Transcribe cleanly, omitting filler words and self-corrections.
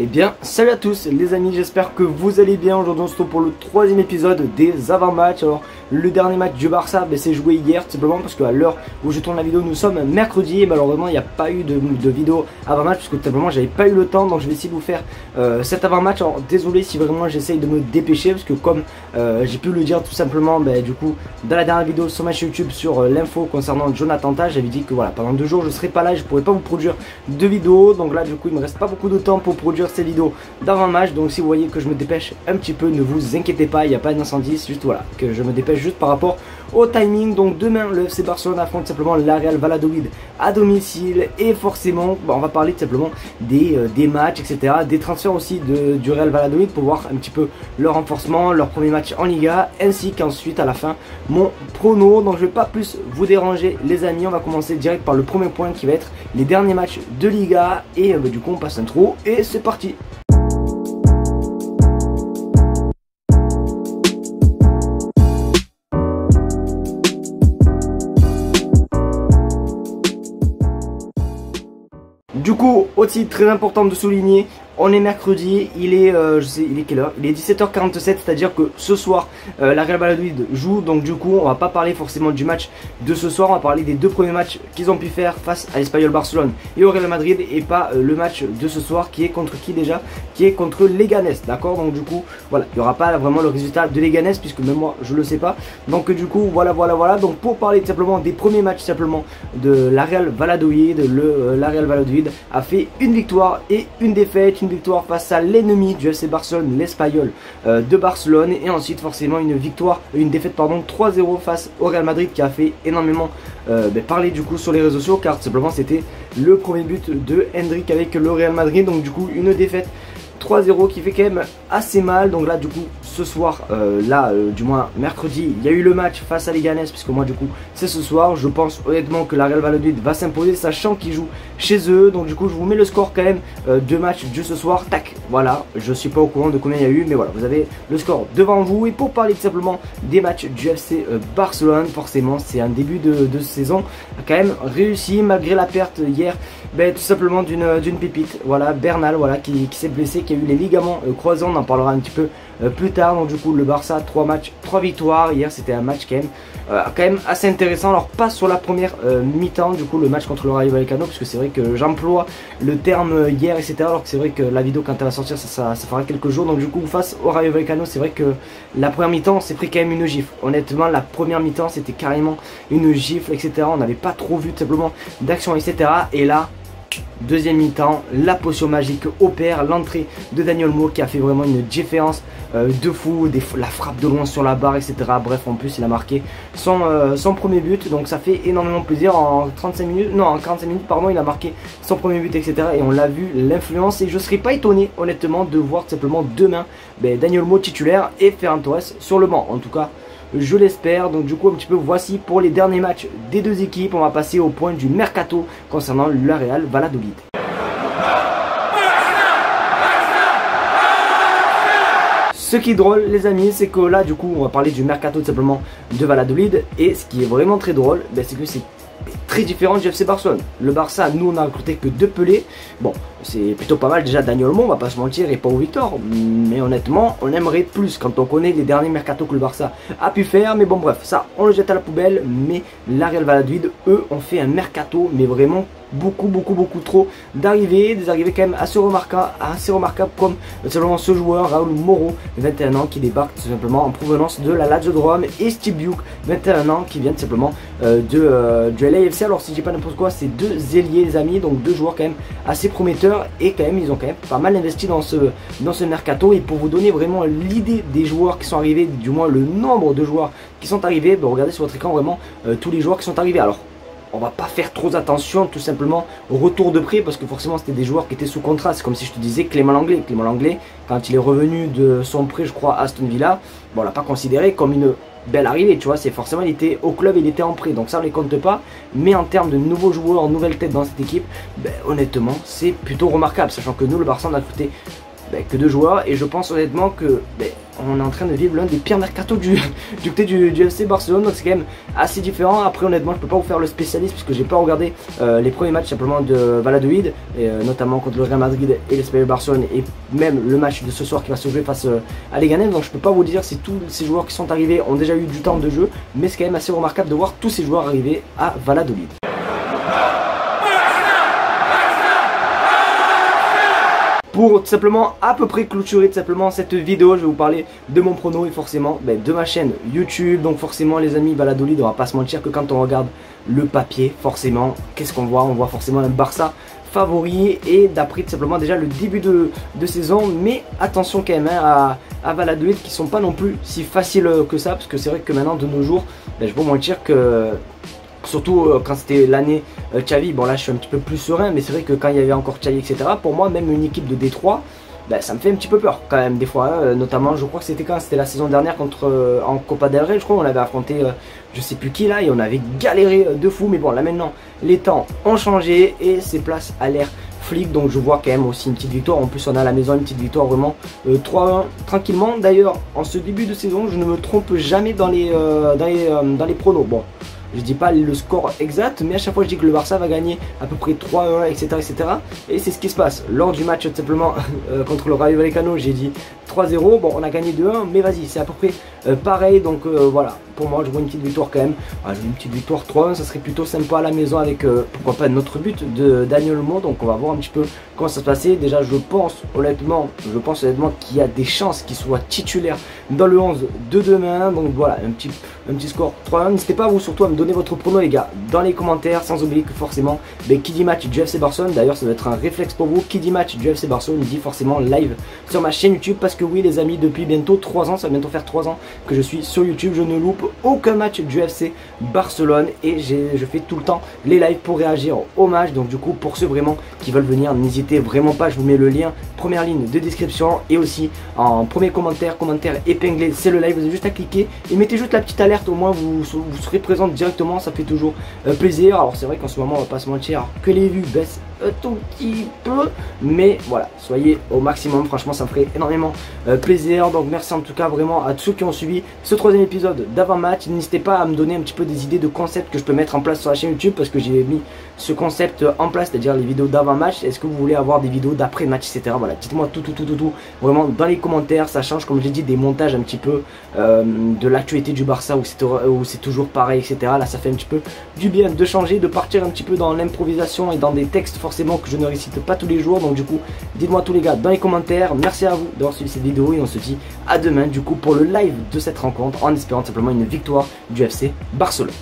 Eh bien, salut à tous les amis, j'espère que vous allez bien. Aujourd'hui on se retrouve pour le troisième épisode des avant-matchs. Alors le dernier match du Barça c'est joué hier, tout simplement parce qu'à l'heure où je tourne la vidéo nous sommes mercredi. Et malheureusement il n'y a pas eu de vidéo avant-match parce que tout simplement j'avais pas eu le temps. Donc je vais essayer de vous faire cet avant-match. Alors désolé si vraiment j'essaye de me dépêcher, parce que comme j'ai pu le dire tout simplement du coup dans la dernière vidéo sur ma chaîne YouTube sur l'info concernant Jonathan Tah, j'avais dit que voilà, pendant 2 jours je serai pas là et je pourrais pas vous produire de vidéos. Donc là du coup il me reste pas beaucoup de temps pour produire ces vidéos d'avant-match. Donc si vous voyez que je me dépêche un petit peu, ne vous inquiétez pas, il n'y a pas d'incendie, c'est juste voilà que je me dépêche juste par rapport au timing. Donc demain le FC Barcelone affronte simplement la Real Valladolid à domicile, et forcément on va parler tout simplement des matchs, etc., des transferts aussi du Real Valladolid pour voir un petit peu leur renforcement, leur premier match en Liga, ainsi qu'ensuite à la fin mon prono. Donc je vais pas plus vous déranger les amis, on va commencer direct par le premier point qui va être les derniers matchs de Liga, et du coup on passe l'intro et c'est parti. Du coup, aussi très important de souligner, on est mercredi, il est, il est quelle heure? Il est 17h47, c'est-à-dire que ce soir, la Real Valladolid joue. Donc du coup, on va pas parler forcément du match de ce soir, on va parler des 2 premiers matchs qu'ils ont pu faire face à l'Espagnol Barcelone et au Real Madrid, et pas le match de ce soir qui est contre qui déjà? Qui est contre Leganés, d'accord? Donc du coup, voilà, il n'y aura pas vraiment le résultat de Leganés, puisque même moi, je le sais pas. Donc du coup, voilà. Donc pour parler tout simplement des premiers matchs simplement de la Real Valladolid, la Real Valladolid a fait une victoire et une défaite. Une victoire face à l'ennemi du FC Barcelone, l'Espagnol de Barcelone, et ensuite forcément une défaite 3-0 face au Real Madrid, qui a fait énormément parler du coup sur les réseaux sociaux, car tout simplement c'était le premier but de Hendrik avec le Real Madrid. Donc du coup une défaite 3-0 qui fait quand même assez mal. Donc là du coup ce soir, du moins mercredi, il y a eu le match face à Leganés, puisque moi du coup c'est ce soir. Je pense honnêtement que la Real Valladolid va s'imposer, sachant qu'ils jouent chez eux. Donc du coup je vous mets le score quand même de match de ce soir. Tac, voilà, je suis pas au courant de combien il y a eu, mais voilà, vous avez le score devant vous. Et pour parler tout simplement des matchs du FC Barcelone, forcément c'est un début de saison quand même réussi, malgré la perte hier tout simplement d'une pépite, voilà, Bernal, voilà, qui s'est blessé, qui a eu les ligaments croisés. On en parlera un petit peu plus tard. Donc du coup le Barça, 3 matchs, 3 victoires. Hier c'était un match quand même assez intéressant. Alors pas sur la première mi-temps, du coup le match contre le Rayo Vallecano, parce que c'est vrai que j'emploie le terme hier, etc., alors que c'est vrai que la vidéo quand elle va sortir ça fera quelques jours. Donc du coup face au Rayo Vallecano, c'est vrai que la première mi-temps on s'est pris quand même une gifle. Honnêtement la première mi-temps c'était carrément une gifle, etc. On n'avait pas trop vu tout simplement d'action, etc. Et là, deuxième mi-temps, la potion magique opère, l'entrée de Daniel Mo qui a fait vraiment une différence de fou, la frappe de loin sur la barre, etc. Bref, en plus il a marqué son premier but, donc ça fait énormément plaisir. En 45 minutes, non, en 45 minutes pardon, il a marqué son premier but, etc. Et on l'a vu, l'influence, et je serais pas étonné honnêtement de voir tout simplement demain Daniel Mo titulaire et Ferran Torres sur le banc, en tout cas je l'espère. Donc du coup un petit peu voici pour les derniers matchs des deux équipes. On va passer au point du mercato concernant la Real Valladolid. Ce qui est drôle les amis, c'est que là du coup on va parler du mercato tout simplement de Valladolid, et ce qui est vraiment très drôle, c'est que c'est très différent du FC Barcelone. Le Barça, nous on a recruté que 2 pelés. Bon, c'est plutôt pas mal déjà. Daniel Mo, on va pas se mentir, et Pau Victor, mais honnêtement on aimerait plus quand on connaît les derniers mercatos que le Barça a pu faire. Mais bon bref, ça on le jette à la poubelle. Mais la Real Valladolid, eux, ont fait un mercato mais vraiment beaucoup trop d'arrivées, des arrivées quand même assez remarquables, comme simplement ce joueur Raúl Moro, 21 ans, qui débarque tout simplement en provenance de la Lazio de Rome, et Steve Biouk, 21 ans, qui vient tout simplement du LAFC. Alors si je dis pas n'importe quoi, c'est 2 ailiers les amis, donc 2 joueurs quand même assez prometteurs, et quand même ils ont quand même pas mal investi dans ce mercato. Et pour vous donner vraiment l'idée des joueurs qui sont arrivés, du moins le nombre de joueurs qui sont arrivés, regardez sur votre écran vraiment tous les joueurs qui sont arrivés. Alors on va pas faire trop attention tout simplement au retour de prêt, parce que forcément c'était des joueurs qui étaient sous contrat. C'est comme si je te disais Clément Langlais, quand il est revenu de son prêt, je crois, à Aston Villa, on l'a pas considéré comme une belle arrivée, tu vois. C'est forcément, il était au club, il était en prêt, donc ça on les compte pas. Mais en termes de nouveaux joueurs, nouvelles têtes dans cette équipe, honnêtement c'est plutôt remarquable, sachant que nous le Barça on a recruté que de joueurs, et je pense honnêtement que on est en train de vivre l'un des pires mercatos du côté du FC Barcelone, donc c'est quand même assez différent. Après honnêtement je peux pas vous faire le spécialiste puisque j'ai pas regardé les premiers matchs simplement de Valladolid, et notamment contre le Real Madrid et l'Espagnol Barcelone, et même le match de ce soir qui va se jouer face à Leganés, donc je peux pas vous dire si tous ces joueurs qui sont arrivés ont déjà eu du temps de jeu, mais c'est quand même assez remarquable de voir tous ces joueurs arriver à Valladolid. Pour tout simplement à peu près clôturer tout simplement cette vidéo, je vais vous parler de mon prono et forcément de ma chaîne YouTube. Donc forcément les amis, Valladolid, on va pas se mentir que quand on regarde le papier, forcément, qu'est-ce qu'on voit? On voit forcément un Barça favori, et d'après tout simplement déjà le début de saison. Mais attention quand même à Valladolid, qui sont pas non plus si faciles que ça, parce que c'est vrai que maintenant de nos jours, je vais pas mentir que surtout quand c'était l'année Xavi, bon là je suis un petit peu plus serein, mais c'est vrai que quand il y avait encore Xavi etc, pour moi même une équipe de Détroit, ça me fait un petit peu peur quand même des fois, notamment je crois que c'était quand c'était la saison dernière contre en Copa del Rey, je crois on avait affronté je sais plus qui là, et on avait galéré de fou. Mais bon là maintenant les temps ont changé et c'est place à l'air flic, donc je vois quand même aussi une petite victoire. En plus on a à la maison une petite victoire vraiment 3-1 tranquillement. D'ailleurs en ce début de saison je ne me trompe jamais dans les pronos. Bon, je dis pas le score exact, mais à chaque fois je dis que le Barça va gagner à peu près 3-1 etc, et c'est ce qui se passe lors du match tout simplement contre le Rayo Vallecano. J'ai dit 3-0, bon on a gagné 2-1, mais vas-y c'est à peu près pareil, donc voilà, pour moi je vois une petite victoire quand même. Je vois une petite victoire 3-1, ça serait plutôt sympa à la maison avec pourquoi pas notre but de Daniel Olmo. Donc on va voir un petit peu comment ça se passer. Déjà je pense honnêtement qu'il y a des chances qu'il soit titulaire dans le 11 de demain. Donc voilà, un petit score 3-1. N'hésitez pas vous surtout à me donner votre prono les gars dans les commentaires, sans oublier que forcément qui dit match du FC Barcelone, d'ailleurs ça doit être un réflexe pour vous, qui dit match du FC Barcelone dit forcément live sur ma chaîne YouTube, parce que oui les amis, depuis bientôt 3 ans, ça va bientôt faire 3 ans que je suis sur YouTube, je ne loupe aucun match du FC Barcelone, et je fais tout le temps les lives pour réagir au match. Donc du coup pour ceux vraiment qui veulent venir, n'hésitez vraiment pas, je vous mets le lien première ligne de description, et aussi en premier commentaire épinglé, c'est le live, vous avez juste à cliquer et mettez juste la petite alerte, au moins vous serez présent directement, ça fait toujours plaisir. Alors c'est vrai qu'en ce moment on va pas se mentir que les vues baissent un tout petit peu, mais voilà, soyez au maximum, franchement ça me ferait énormément plaisir. Donc merci en tout cas vraiment à tous ceux qui ont suivi ce 3e épisode d'avant-match. N'hésitez pas à me donner un petit peu des idées de concepts que je peux mettre en place sur la chaîne YouTube, parce que j'ai mis ce concept en place, c'est-à-dire les vidéos d'avant-match. Est-ce que vous voulez avoir des vidéos d'après-match etc, voilà, dites-moi tout vraiment dans les commentaires. Ça change, comme j'ai dit, des montages un petit peu de l'actualité du Barça où c'est toujours pareil etc. Là ça fait un petit peu du bien de changer, de partir un petit peu dans l'improvisation et dans des textes forcément que je ne récite pas tous les jours. Donc du coup dites-moi tous les gars dans les commentaires. Merci à vous d'avoir suivi cette vidéo, et on se dit à demain du coup pour le live de cette rencontre, en espérant simplement une victoire du FC Barcelone.